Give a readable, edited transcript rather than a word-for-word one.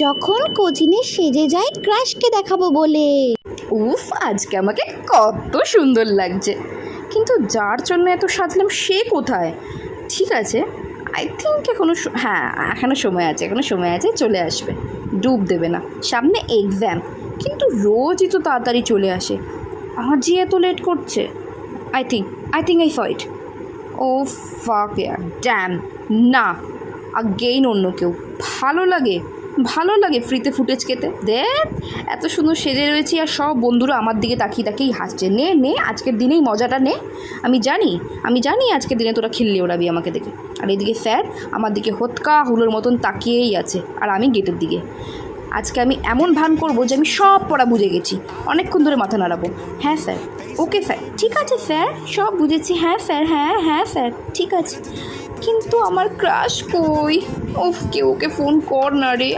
যখন কোচিনে সেজে যায় ক্রাশকে দেখাবো বলে। উফ, আজকে আমাকে কত সুন্দর লাগছে, কিন্তু যার জন্য এত সাজলাম সে কোথায়? ঠিক আছে, আই থিঙ্ক এখনও সময় আছে, চলে আসবে, ডুব দেবে না, সামনে এক্সাম। কিন্তু রোজই তো তাড়াতাড়ি চলে আসে, আজই এত লেট করছে। I think I fight. Oh fuck ইয়ার, ড্যাম, না, আগেইন অন্য কেউ। ভালো লাগে ফ্রিতে ফুটেজ খেতে। দেখ, এত সুন্দর সেজে রয়েছি আর সব বন্ধুরা আমার দিকে তাকিয়েই হাসছে। নে আজকের দিনেই মজাটা নে। আমি জানি আজকের দিনে তোরা খিল্লি ওড়াবি আমাকে দেখে। আর এদিকে স্যার আমার দিকে হোতকা হুলোর মতন তাকিয়েই আছে, আর আমি গেটের দিকে। আজকে আমি এমন ভান করবো যে আমি সব পড়া বুঝে গেছি, অনেকক্ষণ ধরে মাথা নাড়াবো। হ্যাঁ স্যার, ওকে স্যার, ঠিক আছে স্যার, সব বুঝেছি। হ্যাঁ স্যার, হ্যাঁ স্যার, ঠিক আছে। কিন্তু আমার ক্রাশ কই? ওকে ফোন কর না রে।